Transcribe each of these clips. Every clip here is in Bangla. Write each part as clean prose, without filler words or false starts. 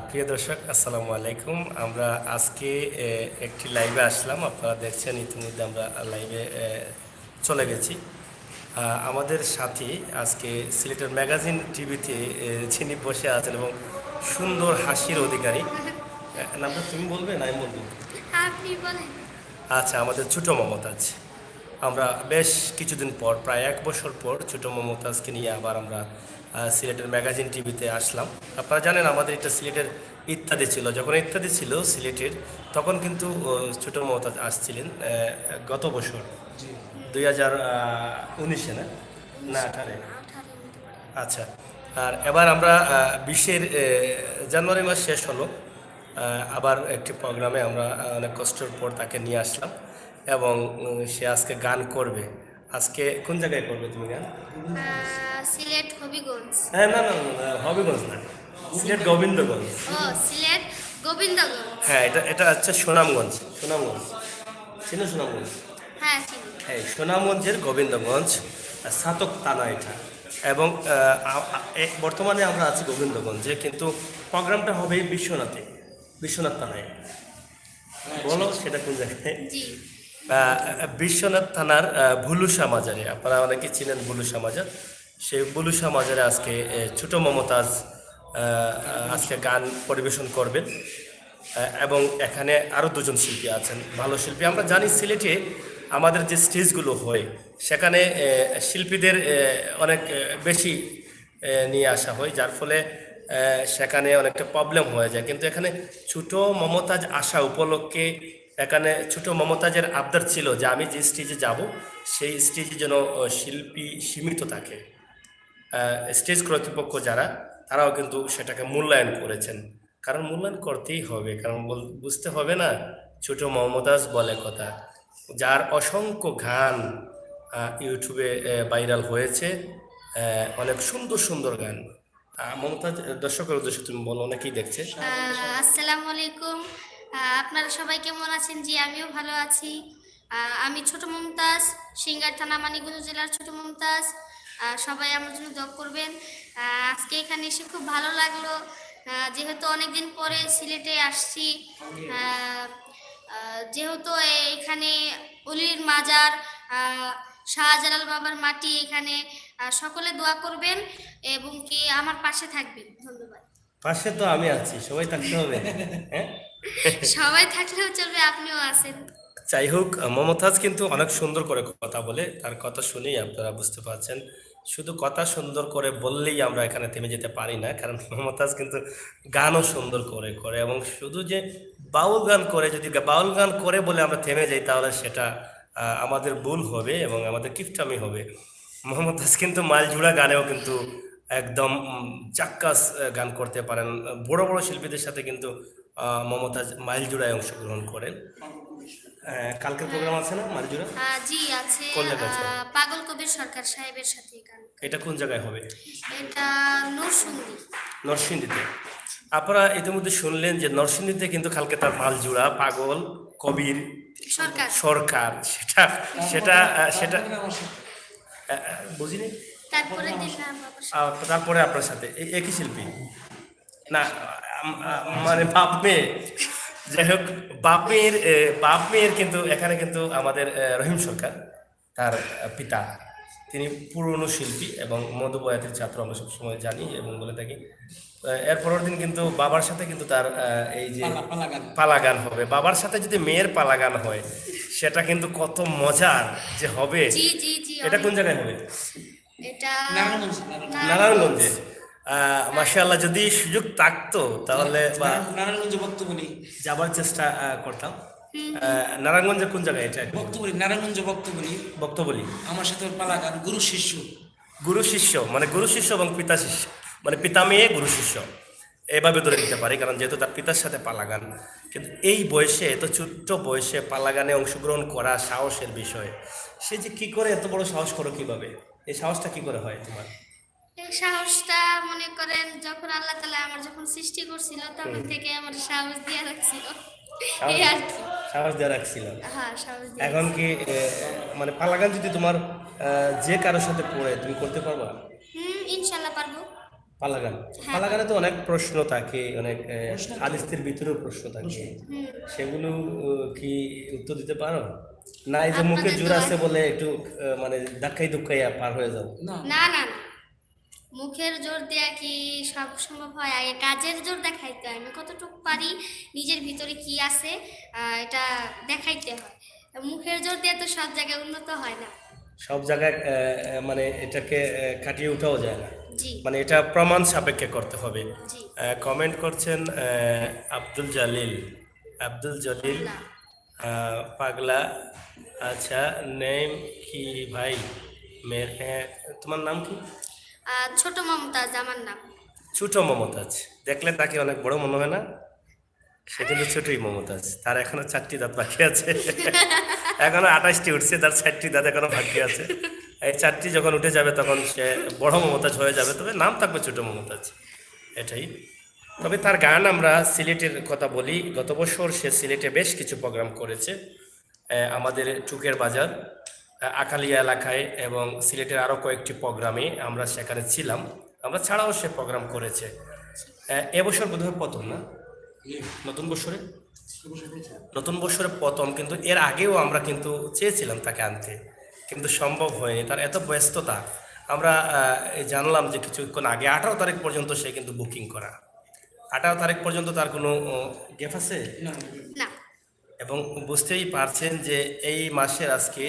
প্রিয় দর্শক আসসালামু আলাইকুম। আমরা আজকে একটি লাইভে আসলাম। আপনারা দেখছেন ইতিমধ্যে আমরা লাইভে চলে গেছি। আমাদের সাথে আজকে সিলেটের ম্যাগাজিন টিভিতে যিনি বসে আছেন এবং সুন্দর হাসির অধিকারী, নামটা তুমি বলবে না আমি বলবো? আপনি বলেন। আচ্ছা, আমাদের ছোটো মমতাজ। আমরা বেশ কিছুদিন পর, প্রায় 1 বছর পর ছোটো মমতাজকে নিয়ে আবার আমরা সিলেটের ম্যাগাজিন টিভিতে আসলাম। আপনারা জানেন আমাদের এটা সিলেটের ইত্যাদি ছিল, যখন ইত্যাদি ছিল সিলেটের তখন কিন্তু ছোটো মমতাজ আসছিলেন গত বছর 2019-এ না, না 18-এ। আচ্ছা, আর এবার আমরা 20-এর জানুয়ারি মাস শেষ হলো, আবার একটি প্রোগ্রামে আমরা অনেক কষ্টের পর তাকে নিয়ে আসলাম এবং সে আজকে গান করবে। আজকে কোন জায়গায় করবে তুমি গান? সিলেট হবিগঞ্জ। হ্যাঁ, না না না, হবিগঞ্জ না, সিলেট গোবিন্দগঞ্জ। ও সিলেট গোবিন্দগঞ্জ। হ্যাঁ, এটা এটা হচ্ছে সুনামগঞ্জ। সুনামগঞ্জ চিনো? সুনামগঞ্জ, হ্যাঁ চিনি। হ্যাঁ, সুনামগঞ্জের গোবিন্দগঞ্জ ছাতক থানা এটা। এবং বর্তমানে আমরা আছি গোবিন্দগঞ্জে, কিন্তু প্রোগ্রামটা হবে বিশ্বনাথে, বিশ্বনাথ থানায়। বলো সেটা কোন জায়গায়? জি। বিশ্বনাথ থানার ভুলুসা মাজারে। আপনারা অনেকে চিনেন ভুলুসা মাজার। সেই ভুলুসা মাজারে আজকে ছোটো মমতাজ আজকে গান পরিবেশন করবেন। এবং এখানে আরও দুজন শিল্পী আছেন, ভালো শিল্পী। আমরা জানি সিলেটে আমাদের যে স্টেজগুলো হয় সেখানে শিল্পীদের অনেক বেশি নিয়ে আসা হয়, যার ফলে সেখানে অনেকটা প্রবলেম হয়ে যায়। কিন্তু এখানে ছোটো মমতাজ আসা উপলক্ষে এখানে ছোটো মমতাজের আবদার ছিল যে আমি যে স্টেজে যাব সেই স্টেজে যেন শিল্পী সীমিত থাকে। স্টেজ কর্তৃপক্ষ যারা, তারাও কিন্তু সেটাকে মূল্যায়ন করেছেন। কারণ মূল্যায়ন করতেই হবে, কারণ বুঝতে হবে না, ছোটো মমতাজ বলে কথা, যার অসংখ্য গান ইউটিউবে ভাইরাল হয়েছে, অনেক সুন্দর সুন্দর গান। মমতাজ, দর্শকের উদ্দেশ্যে তুমি বলো, অনেকেই দেখছে। আসসালামু আলাইকুম। আপনারা সবাই কেমন আছেন? জি আমিও ভালো আছি। আমি ছোট মমতাজ, সিঙ্গার থানা, মানিকগঞ্জ জেলার ছোট মমতাজ। সবাই আমার জন্য দোয়া করবেন। আজকে এখানে এসে খুব ভালো লাগলো। যেহেতু অনেকদিন পরে সিলেটে আসছি, যেহেতু এখানে অলির মাজার, শাহজালাল বাবার মাটি এখানে, সকলে দোয়া করবেন এবং কি আমার পাশে থাকবেন। ধন্যবাদ। পাশে তো আমি আছি, সবাই থাকতে হবে। হ্যাঁ, সবাই থাকলেও চলবে, আপনিও আছেন। যাই হোক, মমতাজ কিন্তু অনেক সুন্দর করে কথা বলে, তার কথা শুনেই আপনারা বুঝতে পারছেন। শুধু কথা সুন্দর করে বললেই আমরা এখানে থেমে যেতে পারি না, কারণ মমতাজ কিন্তু গানও সুন্দর করে করে। এবং শুধু যে বাউল গান করে, যদি বাউল গান করে বলে আমরা থেমে যাই তাহলে সেটা আমাদের ভুল হবে এবং আমাদের কিফটামি হবে। মমতাজ কিন্তু মাইলজুড়া গানেও কিন্তু একদম চাক্কাস গান করতে পারেন। বড় বড় শিল্পীদের সাথে কিন্তু মমতাজ মাইলজুড়ায় অংশগ্রহণ করেন। কালকের প্রোগ্রাম আছে না মারজুরা? জি আছে। কোন জায়গায় আছে? পাগল কবির সরকার সাহেবের সাথে গান। এটা কোন জায়গায় হবে? এটা নরসিংদী। নরসিংদীতে। আপনারা ইতিমধ্যে শুনলেন যে নরসিংদীতে কিন্তু কালকে তার মালজুড়া পাগল কবির সরকার। সরকার, সেটা সেটা সেটা বুঝিনি। তারপরে দিলাম বাবার সাথে। তারপরে আপনার সাথে একই শিল্পী না, মানে বাপ মেয়ে। যাই হোক, বাপ মেয়ের কিন্তু এখানে কিন্তু আমাদের রহিম সরকার, তার পিতা, তিনি পুরনো শিল্পী এবং মধুবয়াতির ছাত্র, আমরা সবসময় জানি এবং বলে থাকি। এর পরের দিন কিন্তু বাবার সাথে কিন্তু তার এই যে পালা গান হবে। বাবার সাথে যদি মেয়ের পালা গান হয় সেটা কিন্তু কত মজার যে হবে। জি জি জি। এটা কোন জায়গায় হবে? এটা নারায়ণগঞ্জে। মাশাআল্লাহ, যদি সুযোগ থাকতো তাহলে নারায়ণগঞ্জে বক্তবনী যাবার চেষ্টা করতাম। নারায়ণগঞ্জের কোন জায়গায় এটা? বক্তবনী নারায়ণগঞ্জ বক্তবনী বক্তবলি। আমার সাথে ওর পালাগান গুরু শিষ্য। গুরু শিষ্য মানে গুরু শিষ্য এবং পিতা শিষ্য, মানে পিতা মেয়ে গুরু শিষ্য, এভাবে ধরে নিতে পারি, কারণ যেহেতু তার পিতার সাথে পালাগান। কিন্তু এই বয়সে, এত ছোট্ট বয়সে পালাগানে অংশগ্রহণ করা সাহসের বিষয়। সে যে কি করে এত বড় সাহস করো, কিভাবে এই সাহসটা কি করে হয় তোমার? এই সাহসটা মনে করেন যখন আল্লাহ তাআলা আমার যখন সৃষ্টি করছিল তখন থেকে আমার সাহস দিয়ে রাখছিল। এই আর কি। সাহস দিয়ে রাখছিল। হ্যাঁ সাহস দিয়ে। এখন কি মানে পালাগান যদি তোমার যে কারোর সাথে পড়ে তুমি করতে পারবা? ইনশাল্লাহ পারবো। পালাগান, পালাগানে তো অনেক প্রশ্ন থাকে, অনেক হাদিসের ভিতরেও প্রশ্ন থাকে, সেগুলো কি উত্তর দিতে পারো? না এই যে মুখে আপনাদের জোর দোয়া- আছে বলে একটু মানে ধাক্কাই ধুক্কাই পার হয়ে যাও? না না না না, মুখের জোর দেয়া কি সব সম্ভব হয়? আগে কাজের জোর দেখাইতে হয়, আমি কতটুকু পারি, নিজের ভিতরে কি আছে এটা দেখাইতে হয়। মুখের জোর দিয়ে তো সব জায়গায় উন্নত হয় না। সব জায়গায় মানে এটাকে কাটিয়ে উঠাও যায় না, জি মানে এটা প্রমাণ সাপেক্ষে করতে হবে। জি। কমেন্ট করছেন আব্দুল জলিল, আব্দুল জলিল না, পাগলা। আচ্ছা, নেম কি ভাই? তোমার নাম কি? ছোট মমতাজ আমার নাম। ছোট মমতাজ, দেখলে তাকে অনেক বড় মনে হয় না? সে কিন্তু ছোটই মমতাজ, তার এখনো 4টি দাঁত বাকি আছে। এখনো 28টি উঠছে, তার 4টি দাঁত এখনো বাকি আছে। এই 4টি যখন উঠে যাবে তখন সে বড় মমতাজ হয়ে যাবে, তবে নাম থাকবে ছোট মমতাজ, এটাই। তবে তার গান, আমরা সিলেটের কথা বলি, গত বছর সে সিলেটে বেশ কিছু প্রোগ্রাম করেছে, আমাদের টুকের বাজার, আকালিয়া এলাকায় এবং সিলেটের আরও কয়েকটি প্রোগ্রামে আমরা সেখানে ছিলাম, আমরা ছাড়াও সে প্রোগ্রাম করেছে। এবছর বোধহয় প্রথম না, নতুন বছরে, নতুন বছরে প্রথম, কিন্তু এর আগেও আমরা কিন্তু চেয়েছিলাম তাকে আনতে, কিন্তু সম্ভব হয়নি, তার এত ব্যস্ততা। আমরা জানলাম যে কিছুক্ষণ আগে 18 তারিখ পর্যন্ত সে কিন্তু বুকিং করা, 18 তারিখ পর্যন্ত তার কোনো গ্যাপ আছে। না না, এবং বুঝতেই পারছেন যে এই মাসের আজকে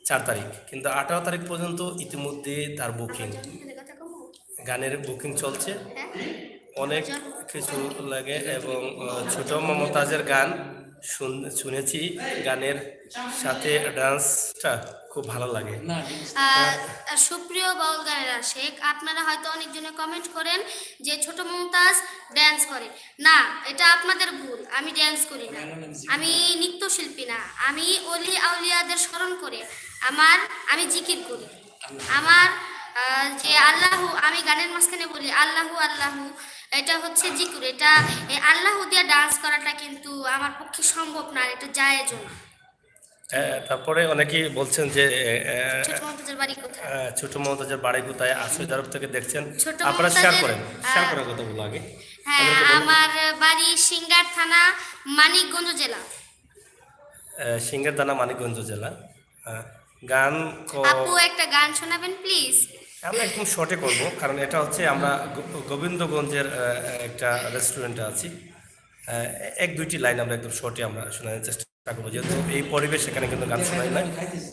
4 তারিখ, কিন্তু 18 তারিখ পর্যন্ত ইতিমধ্যে তার বুকিং, এখানে কথা কমো? গানের বুকিং চলছে, হ্যাঁ, অনেক কিছু লাগে। এবং ছোট মমতাজের গান শুনেছি, গানের সাথে ডান্সটা খুব ভালো লাগে। না সুপ্রিয় বাউল গানের আশেক, আপনারা হয়তো অনেকজনে কমেন্ট করেন যে ছোট মমতাজ ড্যান্স করে। না, এটা আপনাদের ভুল, আমি ড্যান্স করি না, আমি নৃত্যশিল্পী না, আমি অলি আউলিয়াদের স্মরণ করে আমি জিকির করি। আমার যে আল্লাহু, আমি গানের মাঝখানে বলি আল্লাহু আল্লাহু, এটা হচ্ছে জিকির। এটা আল্লাহু দিয়ে ডান্স করাটা কিন্তু আমার পক্ষে সম্ভব না, আর এটা জায়েজ না। তারপরে অনেকেই বলছেন যে ছোট মমতাজের বাড়ি কোথায়? ছোট মমতাজের বাড়ি কোথায়, আশ্রয় তরফ থেকে দেখছেন, ছোট আপনারা মমতাজের, শেয়ার করেন, শেয়ার করার কথা বলো আগে। হ্যাঁ, আমার বাড়ি সিঙ্গার থানা, মানিকগঞ্জ জেলা। সিংহের দানা, মানিকগঞ্জ জেলা। গান আপু একটা গান শোনাবেন প্লিজ? আমরা একদম শর্টে করব, কারণ এটা হচ্ছে আমরা গোবিন্দগঞ্জের একটা রেস্টুরেন্টে আছি। 1-2টি লাইন আমরা একদম শর্টে আমরা শোনানোর চেষ্টা করবো, যেহেতু এই পরিবেশ এখানে কিন্তু গান শোনাই না।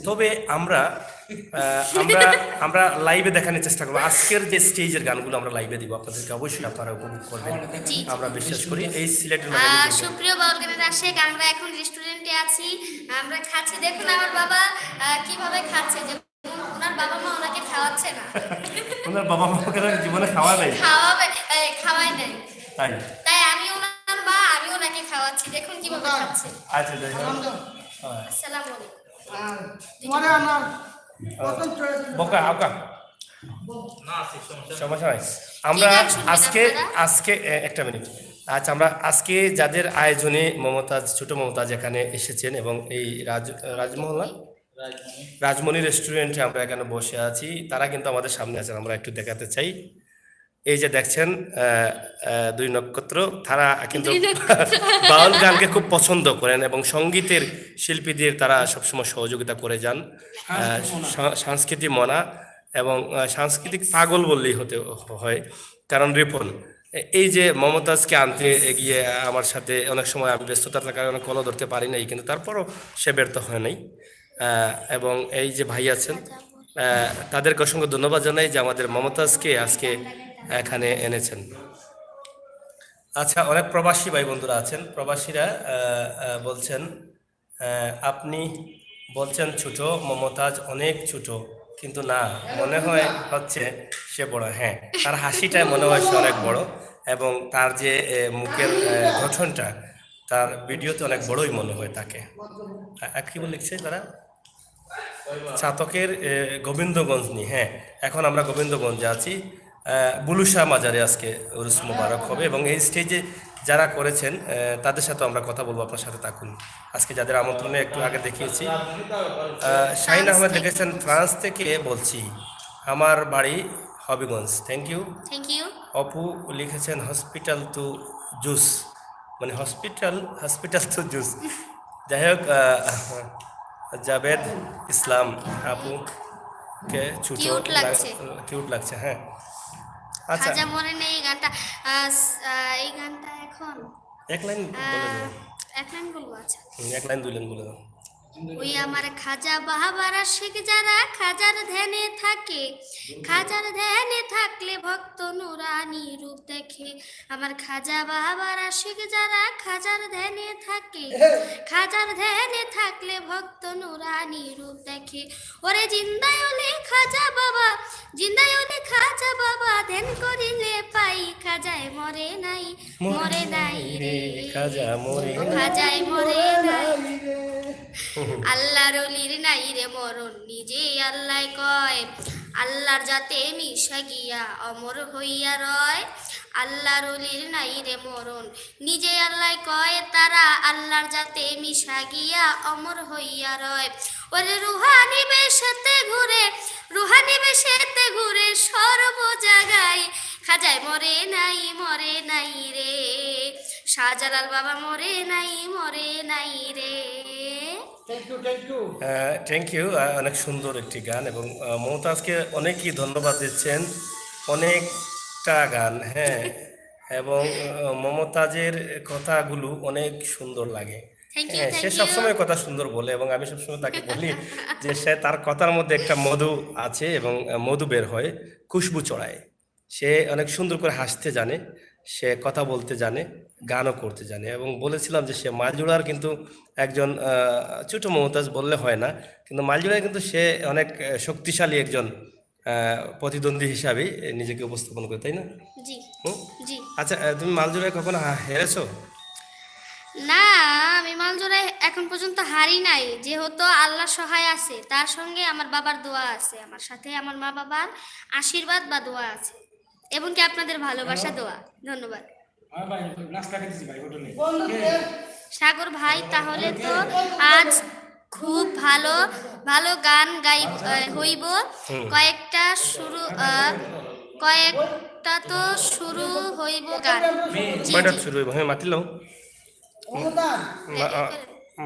তবে আমরা আমরা লাইভে দেখানোর চেষ্টা করবো, আজকের যে স্টেজের গানগুলো আমরা লাইভে দিব আপনাদেরকে, অবশ্যই আপনারা উপভোগ করবেন, জি। আমরা বিশ্বাস করি। এই সিলেটের মাঝে সুপ্রিয় বাউলগানের আশেক, আমরা এখন রেস্টুরেন্টে আছি, আমরা খাচ্ছি। দেখুন আমার বাবা কিভাবে খাচ্ছে, যে ওনার বাবা মা ওনাকে খাওয়াচ্ছে না। ওনার বাবা মাকে জীবনে খাওয়া নাই, খাওয়াই নাই, তাই তাই আমি ওনার মা, আমি ওনাকে খাওয়াচ্ছি। দেখুন কিভাবে খাচ্ছে। আচ্ছা, যাই হোক। আসসালামু আলাইকুম। বোকা আওকা সমস্যা নাই। আমরা কি গান শুনবেন আজকে আপনারা? আজকে একটা মিনিট। আচ্ছা, আমরা আজকে যাদের আয়োজনে মমতাজ, ছোট মমতাজ এখানে এসেছেন, এবং এই রাজমহল্লা রাজমণি রেস্টুরেন্টে আমরা এখানে বসে আছি, তারা কিন্তু আমাদের সামনে আছেন, আমরা একটু দেখাতে চাই। এই যে দেখছেন 2 নক্ষত্র, তারা কিন্তু বাউল গানকে খুব পছন্দ করেন এবং সঙ্গীতের শিল্পীদের তারা সবসময় সহযোগিতা করে যান, সাংস্কৃতিক মনা এবং সাংস্কৃতিক পাগল বললেই হতে হয়। কারণ রিপন এই যে মমতাজকে আনতে এগিয়ে আমার সাথে, অনেক সময় আমি ব্যস্ততার কারণে কলও ধরতে পারি নাই, কিন্তু তারপরও সে ব্যর্থ হয় নাই। এবং এই যে ভাই আছেন, তাদেরকে অসংখ্য ধন্যবাদ জানাই যে আমাদের মমতাজকে আজকে এখানে এনেছেন। আচ্ছা, অনেক প্রবাসী ভাই বন্ধুরা আছেন, প্রবাসীরা বলছেন আপনি বলছেন ছোট, মমতাজ অনেক ছোট, কিন্তু না, মনে হয় হচ্ছে সে বড়। হ্যাঁ, তার হাসিটাই মনে হয় সে অনেক বড়, এবং তার যে মুখের গঠনটা, তার ভিডিওতে অনেক বড়ই মনে হয় তাকে। কি বলে লিখছে তারা? চাতকের গোবিন্দগঞ্জ নিয়ে। হ্যাঁ, এখন আমরা গোবিন্দগঞ্জে আছি, বুলুশা মাজারে আজকে উরুস মোবারক হবে, এবং এই স্টেজে যারা করেছেন তাদের সাথে আমরা কথা বলবো, আপনার সাথে থাকুন। আজকে যাদের আমন্ত্রণে একটু আগে দেখিয়েছি, শাহিন আহমেদ লিখেছেন ফ্রান্স থেকে বলছি, আমার বাড়ি Habiganj. Thank you. Thank you. Apu লিখেছেন হসপিটাল টু জুস, মানে হসপিটাল হসপিটাল টু জুস। যাই হোক, জাবেদ ইসলাম আপুকে ছোট Cute লাগছে। কিউট লাগছে, হ্যাঁ। আচ্ছা, খাজা মরে নেই এই গানটা এই গানটা এখন এক লাইন বলে দাও। এক লাইন বলবো। আচ্ছা, এক লাইন দুই লাইন বলে দাও। ওই আমার খাজা বাহাবার আশিক যারা খাজার ধ্যানে থাকে, খাজার ধ্যানে থাকলে ভক্ত নুরানি রূপ দেখে। আমার খাজা বাহাবার আশিক যারা খাজার ধ্যানে থাকে, খাজার ধ্যানে থাকলে ভক্ত নুরানি রূপ দেখে। ওরে জিন্দায় ওলে খাজা বাবা, জিন্দায় ওলে খাজা বাবা, ধ্যান করিলে পাই খাজায় মরে নাই, মরে নাই রে খাজা মরে ও খাজায় মরে নাই। আল্লাহর অলির নাই রে মরণ, নিজে আল্লাহ কয় আল্লাহর যাতে মিশা গিয়া অমর হইয়া রয়। আল্লাহর অলির নাই রে মরণ, নিজে আল্লাহ কয় তারা আল্লাহর যাতে মিশা গিয়া অমর হইয়া রয়। ওরে রুহানি বেশেতে ঘুরে, রুহানি বেশেতে ঘুরে সর্ব জায়গায়, খাজায় মরে নাই, মরে নাই রে, শাহজালাল বাবা মরে নাই, মরে নাই রে। Thank you. অনেক সুন্দর একটি গান, এবং মমতাজকে অনেকই ধন্যবাদ দিচ্ছেন, অনেকটা গান, হ্যাঁ। এবং মমতাজের কথাগুলো অনেক সুন্দর লাগে। Thank you, হ্যাঁ, সে thank you. সবসময় কথা সুন্দর বলে, এবং আমি সবসময় তাকে বলি যে সে তার কথার মধ্যে একটা মধু আছে, এবং মধু বের হয়, খুশবু ছড়ায়। সে অনেক সুন্দর করে হাসতে জানে, সে কথা বলতে জানে, গানও করতে জানে। এবং বলেছিলাম যে সে মালজোড়ার কিন্তু একজন ছোট মমতাজ বললে হয় না, কিন্তু মালজোড়ায় কিন্তু সে অনেক শক্তিশালী একজন প্রতিদ্বন্দ্বী হিসাবে নিজেকে উপস্থাপন করে, তাই না? জি হুম? জি। আচ্ছা, তুমি মালজোড়ায় কখনো হেরেছো? না, আমি মালজোড়ায় এখন পর্যন্ত হারি নাই, যেহেতু আল্লাহ সহায় আছে, তার সঙ্গে আমার বাবার দোয়া আছে, আমার সাথে আমার মা বাবার আশীর্বাদ বা দোয়া আছে, এবং কি আপনাদের ভালোবাসা দোয়া। ধন্যবাদ ভাই নাস্তা খেতেছি ভাই হোটেলে। সাগর ভাই। তাহলে তো আজ খুব ভালো ভালো গান হইব। কয়েকটা শুরু কয়েকটা তো শুরু হইব গান। জি, কয়টা জি। শুরু হইব? হ্যাঁ, মাতিলাম অনুদান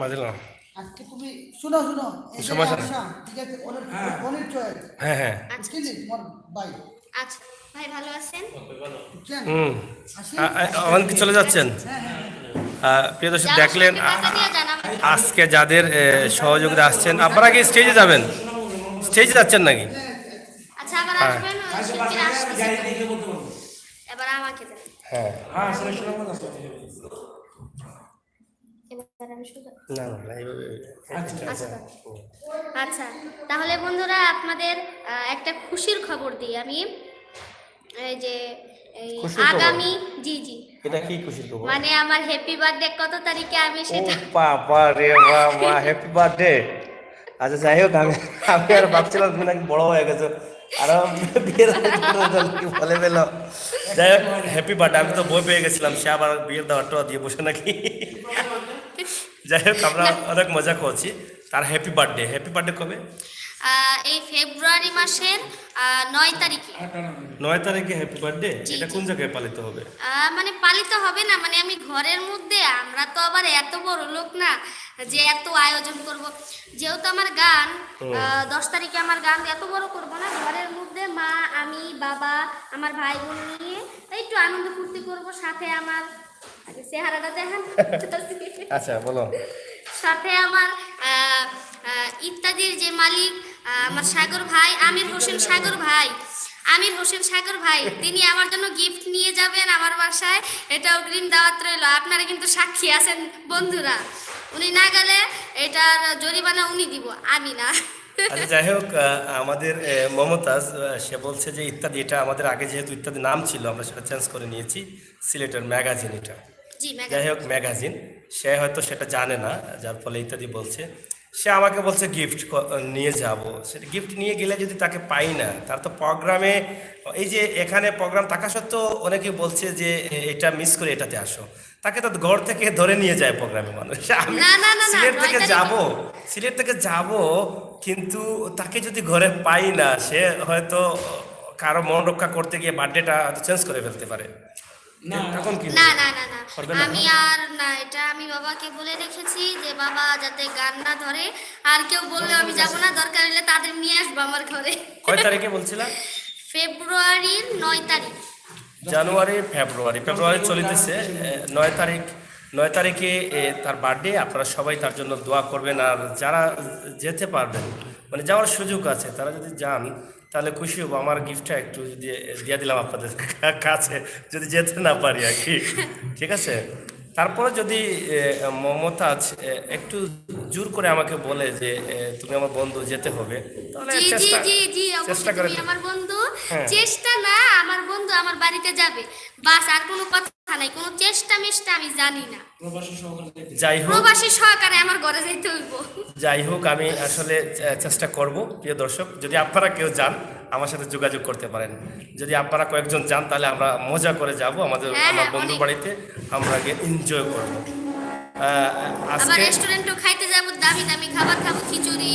মাতিলাম। আজকে তুমি শুনো শুনো এই যে সমস্যা নেই। আশা, ঠিক আছে, অনেক চয়েস হ্যাঁ হ্যাঁ, আচ্ছা বুঝলি তোমার ভাই আচ্ছা ভাই, ভালো আছেন? কেন হুম। আসি এখন কি চলে যাচ্ছেন? হ্যাঁ হ্যাঁ প্রিয় দর্শক, যাওয়ার দেখলেন সময় টাকা দিয়ে যান আমাকে। আজকে যাদের সহযোগিতা আসছেন। আপনারা কি স্টেজে যাবেন? স্টেজে যাচ্ছেন নাকি? আচ্ছা, আবার আসবেন, শিল্পীরা আসতেছে তো। এবার আমাকে দেন। হ্যাঁ, হ্যাঁ আসলে শোনা মনে আছে। এবার আমি শুরু করি। না না না, এইভাবে। আচ্ছা আচ্ছা, তাহলে বন্ধুরা আপনাদের একটা খুশির খবর দিই আমি। এই যে এই খুশির খবর? আগামী, জি জি, এটা কি খুশির খবর? মানে আমার হ্যাপি বার্থডে কত তারিখে আমি ও সেটা বাবা রে বাবা, হ্যাপি বার্থডে। আচ্ছা, যাই হোক, আমি আমি আর ভাবছিলাম তুমি নাকি বড় হয়ে গেছো, আর বিয়ের আগে কি বলে পেল। যাই হোক, হ্যাপি বার্থডে। আমি তো বই পেয়ে গেছিলাম সে আবার বিয়ের দাওয়ারটা দিয়ে বসে নাকি। যাই হোক, আমরা অনেক মজা করছি। তার হ্যাপি বার্থডে। হ্যাপি বার্থডে কবে? এই ফেব্রুয়ারি মাসের 9 তারিখে। 9 তারিখে হ্যাপি বার্থডে। জি, এটা জি। কোন জায়গায় পালিত হবে? মানে পালিত হবে না, মানে আমি ঘরের মধ্যে, আমরা তো আবার এত বড় লোক না যে এত আয়োজন করব। যেহেতু আমার গান 10 তারিখে আমার গান এত বড় করব না, ঘরের মধ্যে মা, আমি, বাবা, আমার ভাই বোন নিয়ে একটু আনন্দ ফুর্তি করব। সাথে আমার আগে চেহারাটা দেখান। আচ্ছা, বলো। সাথে আমার ইত্যাদির যে মালিক, আমার সাগর ভাই, আমির হোসেন সাগর ভাই, আমির হোসেন সাগর ভাই, তিনি আমার জন্য গিফট নিয়ে যাবেন আমার বাসায়। এটা অগ্রিম দাওয়াত রইল, আপনারা কিন্তু সাক্ষী আছেন বন্ধুরা। উনি না গেলে এটার জরিমানা উনি দিব, আমি না। আচ্ছা, যাই হোক, আমাদের মমতাজ সে বলছে যে ইত্যাদি, এটা আমাদের আগে যেহেতু ইত্যাদি নাম ছিল, আমরা সেটা চেঞ্জ করে নিয়েছি, সিলেটের ম্যাগাজিন এটা। জি ম্যাডাম। যাই হোক, ম্যাগাজিন, সে হয়তো সেটা জানে না, যার ফলে ইত্যাদি বলছে। সে আমাকে বলছে গিফট নিয়ে যাব। সেটা গিফট নিয়ে গেলে যদি তাকে পাই না, তার তো প্রোগ্রামে, এই যে এখানে প্রোগ্রাম থাকা সত্ত্বেও অনেকে বলছে যে এটা মিস করে এটাতে আসো, তাকে তো ঘর থেকে ধরে নিয়ে যায় প্রোগ্রামে মানুষ। আমি না, না, না, না, সিলেট 9 থেকে তারিখে। যাব, সিলেট থেকে যাব, কিন্তু তাকে যদি ঘরে পাই না, সে হয়তো কারো মন রক্ষা করতে গিয়ে বার্থডেটা চেঞ্জ করে ফেলতে পারে, না তখন কি না হবে? না না না করবে না? আমি আর না, এটা আমি বাবাকে বলে রেখেছি যে বাবা যাতে গান না ধরে, আর কেউ বললে আমি যাব না, দরকার হলে তাদের নিয়ে আসবো আমার ঘরে। কয় তারিখে বলছিলাম? ফেব্রুয়ারির 9 তারিখ। জানুয়ারি ফেব্রুয়ারি চলিতেছে 9 তারিখে তার বার্থডে। আপনারা সবাই তার জন্য দোয়া করবেন, আর যারা যেতে পারবেন মানে যাওয়ার সুযোগ আছে তারা যদি যান তাহলে খুশি হবো। আমার গিফটটা একটু দিয়ে দিয়ে দিলাম আপনাদের কাছে, যদি যেতে না পারি আর কি, ঠিক আছে? তারপরে যদি মমতাজ একটু জোর করে আমাকে বলে যে তুমি আমার বন্ধু, যেতে হবে, তাহলে জি জি চেষ্টা জি জি চেষ্টা অবশ্যই করে। তুমি আমার বন্ধু। হ্যাঁ। চেষ্টা না, আমার বন্ধু আমার বাড়িতে যাবে, বাস, আর কোনো কথা নাই, কোনো চেষ্টা মেষ্টা আমি জানি না। প্রবাসী সহকারে দেখতে যাই হোক, প্রবাসী সহকারে আমার ঘরে যাইতে হইব। যাই হোক, আমি আসলে চেষ্টা করব। প্রিয় দর্শক, যদি আপনারা কেউ যান আমার সাথে যোগাযোগ করতে পারেন। যদি আপনারা কয়েকজন যান তাহলে আমরা মজা করে যাব আমাদের হ্যাঁ, আমার বন্ধুর অনেক। বাড়িতে, আমরা গিয়ে এনজয় করব। আবার আজকে রেস্টুরেন্টও খাইতে যাব, দামি দামি খাবার খাবো, খিচুড়ি।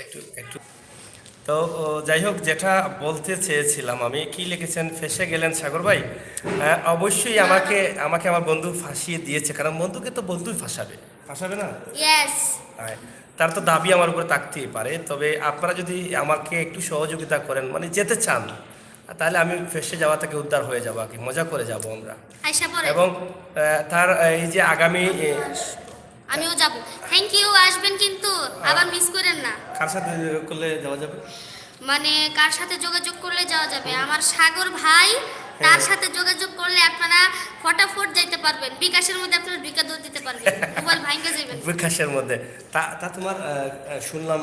একটু একটু তো যাই হোক, যেটা বলতে চেয়েছিলাম আমি, কি লিখেছেন, ফেসে গেলেন সাগর ভাই? অবশ্যই আমাকে আমাকে আমার বন্ধু ফাঁসিয়ে দিয়েছে, কারণ বন্ধুকে তো বন্ধুই ফাঁসাবে, ফাঁসাবে না? ইয়েস। হ্যাঁ, তার তো দাবি আমার উপরে থাকতেই পারে। তবে আপনারা যদি আমাকে একটু সহযোগিতা করেন, মানে যেতে চান, তাহলে আমি ফেসে যাওয়া থেকে উদ্ধার হয়ে যাবো আর কি, মজা করে যাব আমরা। আয়শা পরে এবং তার এই যে আগামী আমিও যাব। থ্যাংক ইউ, আসবেন কিন্তু আবার মিস করেন না। কার সাথে করলে যাওয়া যাবে? মানে কার সাথে যোগাযোগ করলে যাওয়া যাবে? আমার সাগর ভাই, তার সাথে যোগাযোগ করলে আপনারা ফটাফট যাইতে পারবেন। বিকাশের মধ্যে আপনারা বিকা দৌড় দিতে পারবেন, মোবাইল ভাঙ্গা যাবেন। বিকাশের মধ্যে তা তা তোমার শুনলাম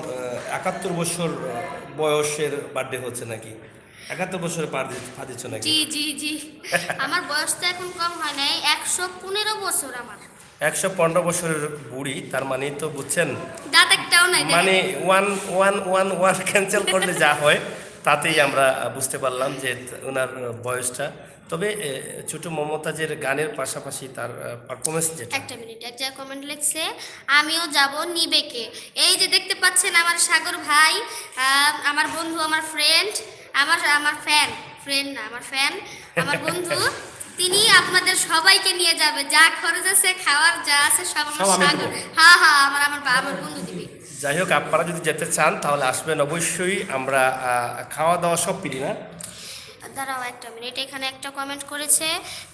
71 বছর বয়সের বার্থডে হচ্ছে নাকি? 71 বছরে পা দিচ্ছ নাকি? জি জি জি, আমার বয়স তো এখন কম হয় নাই, 115 বছর আমার। 115 বছরের বুড়ি, তার মানে তো বুঝছেন, দাঁত একটাও নাই, দেখেন। মানে one one one one cancel করলে যা হয় তাতেই আমরা বুঝতে পারলাম যে ওনার বয়সটা। তবে ছোট মমতাজের গানের পাশাপাশি তার পারফরমেন্স যেটা, একটা মিনিট, একটা কমেন্ট লিখছে, আমিও যাব নিবেকে। এই যে দেখতে পাচ্ছেন আমার সাগর ভাই, আমার বন্ধু, আমার ফ্রেন্ড, আমার আমার ফ্রেন্ড না, আমার ফ্যান, আমার বন্ধু, তিনি আপনাদের সবাইকে নিয়ে যাবে, যা খরচ আছে, খাওয়ার যা আছে সব সব আমার আমি সাগর। দেবো। হ্যাঁ হ্যাঁ, আমার বন্ধু দিবে। যাই হোক, আপনারা যদি যেতে চান তাহলে আসবেন অবশ্যই। আমরা খাওয়া দাওয়া সব পিড়ি না। দাঁড়াও একটা মিনিট, এখানে একটা কমেন্ট করেছে,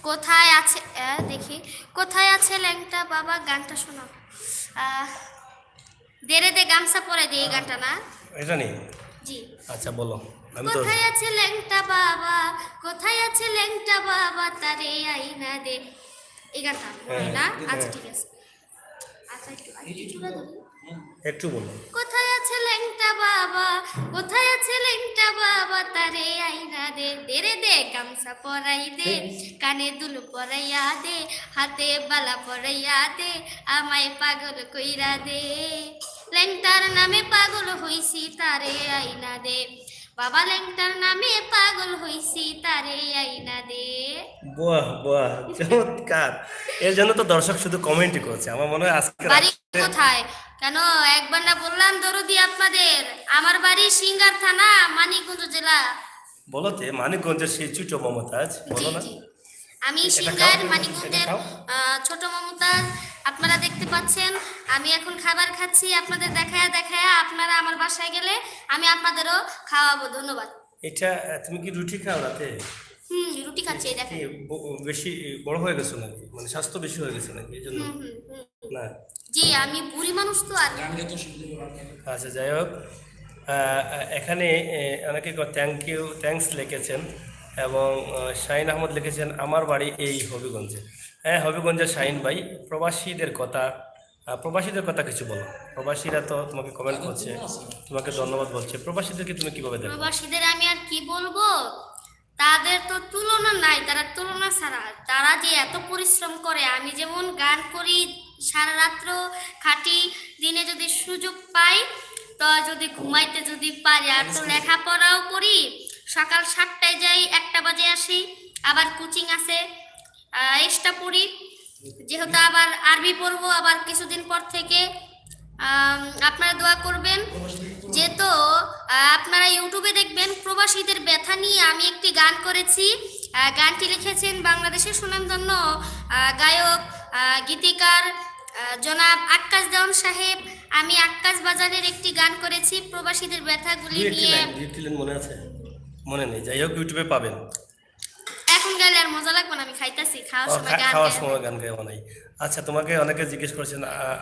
কোথায় আছে, দেখি, কোথায় আছে ল্যাংটা বাবা, গানটা শোনাও। দেরে দে গামছা পরে দে, এই গানটা না? এটা নেই? জি। আচ্ছা বলো, আমি তো কোথায় আছে ল্যাংটা বাবা, কোথায় আছে ল্যাংটা বাবা, তারে আইনা দে, এই গানটা হ্যাঁ, না? হ্যাঁ। আচ্ছা ঠিক আছে। আচ্ছা একটু চুলা ধরি। একটু বলো। কোথায় আছে ল্যাংটা বাবা, কোথায় আছে ল্যাংটা বাবা, তারে আইনা দে, দেরে দে গামছা পরাই দে, কানে দুল পরাইয়া দে, হাতে বালা পরাইয়া দে, আমায় পাগল কইরা দে, ল্যাংটার নামে পাগল হইছি, তারে আইনা দে, বাবা ল্যাংটার নামে পাগল হইছি, তারে আইনা দে। বাহ বাহ, চমৎকার! এর জন্য তো দর্শক শুধু কমেন্টই করছে। আমার মনে হয় আজকে বাড়ি কোথায়? কেন একবার না বললাম দরদি আপনাদের, আমার বাড়ি সিঙ্গার থানা, মানিকগঞ্জ জেলা। বলতে মানিকগঞ্জের সেই ছোট মমতাজ, জি বলো না? জি, আমি এটা সিঙ্গার খাও, মানিকগঞ্জের এটা খাও। ছোট মমতাজ। আপনারা দেখতে পাচ্ছেন আমি এখন খাবার খাচ্ছি, আপনাদের দেখায়া দেখায়া, আপনারা আমার বাসায় গেলে আমি আপনাদেরও খাওয়াবো। ধন্যবাদ। এটা তুমি কি রুটি খাও রাতে? রুটি খাচ্ছি, এই কি দেখেন। বেশি বড় হয়ে গেছো নাকি, মানে স্বাস্থ্য বেশি হয়ে গেছে নাকি এই জন্য? হুম, হুম, হুম। না। জি, আমি বুড়ি মানুষ তো, আর গান যত শুনতে পারতেন আচ্ছা, যাই হোক, এখানে অনেকে থ্যাঙ্কস লিখেছেন, এবং শাহিন আহমদ লিখেছেন আমার বাড়ি এই হবিগঞ্জে। হ্যাঁ, হবিগঞ্জের শাহিন ভাই, প্রবাসীদের কথা কিছু বলো। প্রবাসীরা তো তোমাকে কমেন্ট করছে, তোমাকে ধন্যবাদ বলছে। প্রবাসীদেরকে তুমি কিভাবে দেখো? প্রবাসীদের আমি আর কি বলবো, তাদের তো তুলনা নাই, তারা তুলনা ছাড়া। তারা যে এত পরিশ্রম করে, আমি যেমন গান করি, সারা রাত্র খাটি, দিনে যদি সুযোগ পাই, তো যদি ঘুমাইতে যদি পারি, আর তো লেখাপড়াও করি, সকাল 7টায় যাই, 1টা বাজে আসি, আবার কোচিং আছে, এক্সট্রা পড়ি, যেহেতু আবার আরবি পড়বো আবার কিছুদিন পর থেকে। আপনারা দোয়া করবেন যেহেতু আপনারা ইউটিউবে দেখবেন প্রবাসীদের ব্যথা নিয়ে আমি একটি গান করেছি। গানটি লিখেছেন বাংলাদেশের সুনামধন্য গায়ক গীতিকার জনাব আক্কাস দেওয়ান সাহেব। আমি আক্কাস বাজারের একটি গান করেছি প্রবাসীদের ব্যথাগুলি নিয়ে। দুই একটি লাইন মনে আছে? মনে নেই, যাই হোক ইউটিউবে পাবেন। এখন গেলে আর মজা লাগবে না, আমি খাইতাছি, খাওয়ার সময় গান খাওয়ার গাই। সময় গান গাওয়া নাই। আচ্ছা, তোমাকে অনেকে জিজ্ঞেস করেছেন,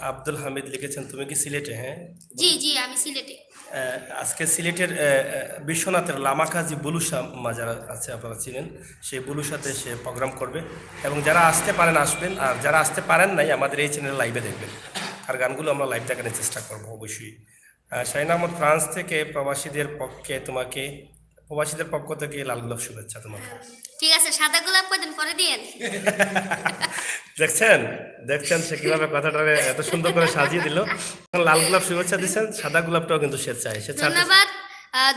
আব্দুল হামিদ লিখেছেন তুমি কি সিলেটে? হ্যাঁ, জি জি, আমি সিলেটে। আজকে সিলেটের বিশ্বনাথের লামাকাজি বুলুশা মাজার আছে, আপনারা চিনেন, সেই বুলুশাতে সে প্রোগ্রাম করবে এবং যারা আসতে পারেন আসবেন, আর যারা আসতে পারেন নাই আমাদের এই চ্যানেলে লাইভে দেখবেন, আর গানগুলো আমরা লাইভ দেখানোর চেষ্টা করবো অবশ্যই। শাহিন আহমদ ফ্রান্স থেকে প্রবাসীদের পক্ষ থেকে লাল গোলাপ শুভেচ্ছা তোমাকে। ঠিক আছে, সাদা গোলাপ কয়দিন পরে দিয়েন। দেখছেন সে কিভাবে কথাটা এত সুন্দর করে সাজিয়ে দিল। লাল গোলাপ শুভেচ্ছা দিচ্ছেন, সাদা গোলাপটাও কিন্তু সে চায়। ধন্যবাদ,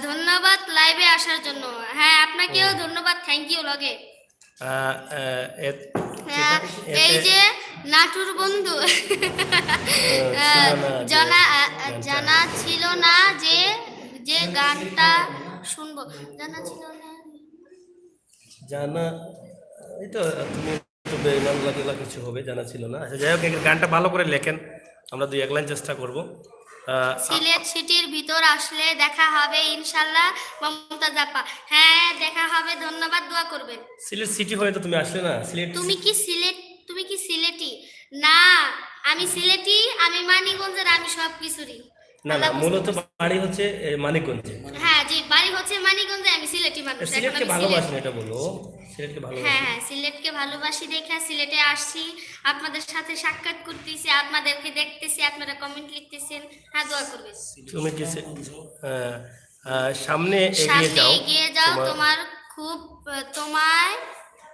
ধন্যবাদ লাইভে আসার জন্য। হ্যাঁ, আপনাকেও ধন্যবাদ, থ্যাংক ইউ লগে। এই যে নাটুর বন্ধু জানা ছিল না যে গানটা শুনবো, জানা ছিল না জানা, এই তো তুমি তো বেঈমান লাগলা কিছু হবে, জানা ছিল না। আচ্ছা, যাই হোক গানটা ভালো করে লেখেন, আমরা দুই এক লাইন চেষ্টা করব। সিলেট সিটির ভিতর আসলে দেখা হবে ইনশাল্লাহ মমতাজ আপা। হ্যাঁ, দেখা হবে, ধন্যবাদ, দোয়া করবেন। সিলেট সিটি হয়ে তো তুমি আসলে না। তুমি কি সিলেটি? না, আমি সিলেটি, আমি মানিকগঞ্জের, আমি সব কিছুরই। না, মূলত বাড়ি হচ্ছে মানিকগঞ্জে। হ্যাঁ জি, বাড়ি হচ্ছে মানিকগঞ্জে, আমি সিলেটি মানুষ। সিলেটকে ভালোবাসেন এটা বলো, সিলেটকে ভালোবাসেন। হ্যাঁ, সিলেটকে ভালোবাসি দেখে সিলেটে আসছি, আপনাদের সাথে সাক্ষাৎ করতেছি, আপনাদেরকে দেখতেছি, আপনারা কমেন্ট লিখতেছেন। হ্যাঁ, দোয়া করবেন। তুমি কি সামনে এগিয়ে যাও,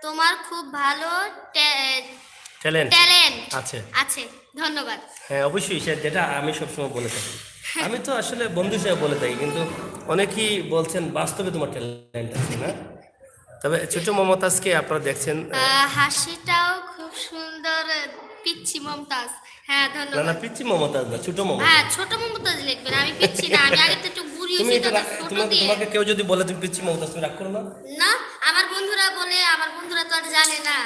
তোমার খুব ভালো ট্যালেন্ট আছে আছে, ধন্যবাদ। হ্যাঁ, অবশ্যই, যেটা আমি সবসময় বলে থাকি। আমি তো আসলে বন্ধু হিসেবে বলে থাকি, কিন্তু অনেকেই বলছেন বাস্তবে তোমার ট্যালেন্ট আছে না। তবে ছোট মমতাজকে আপনারা দেখছেন, হাসিটাও খুব সুন্দর, পিচ্ছি মমতাজ। হ্যাঁ, ধন্যবাদ। না পিচ্ছি মমতাজ না, ছোট মমতাজ। হ্যাঁ, ছোট মমতাজ লিখবেন, আমি পিচ্ছি না, আমি আগে তো একটু বুড়ি হইছি, ছোট দিয়ে। তোমাকে কেউ যদি বলে তুমি পিচ্ছি মমতাজ, তুমি রাগ করো না? না, আমার বন্ধুরা বলে, আমার বন্ধুরা তো আর জানে না।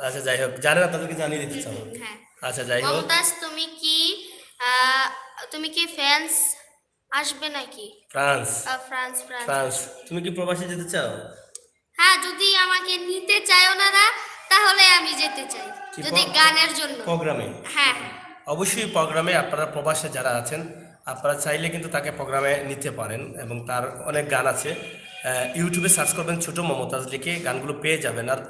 আচ্ছা, যাই হোক, জানে না তাদেরকে জানিয়ে দিতে চাও। হ্যাঁ, আচ্ছা, যাই হোক, মমতাজ তুমি কি ফ্রান্স আসবে নাকি? France France. ফ্রান্স, তুমি কি প্রবাসে যেতে চাও? হ্যাঁ, যদি আমাকে নিতে চায় ওনারা তাহলে আমি যেতে চাই, যদি গানের জন্য প্রোগ্রামে। হ্যাঁ, অবশ্যই প্রোগ্রামে আপনারা প্রবাসে যারা আছেন আপনারা চাইলে কিন্তু তাকে প্রোগ্রামে নিতে পারেন, এবং তার অনেক গান আছে। ইউটিউবে সার্চ করবেন ছোট মমতাজ লিখে, গানগুলো পেয়ে যাবেন। আর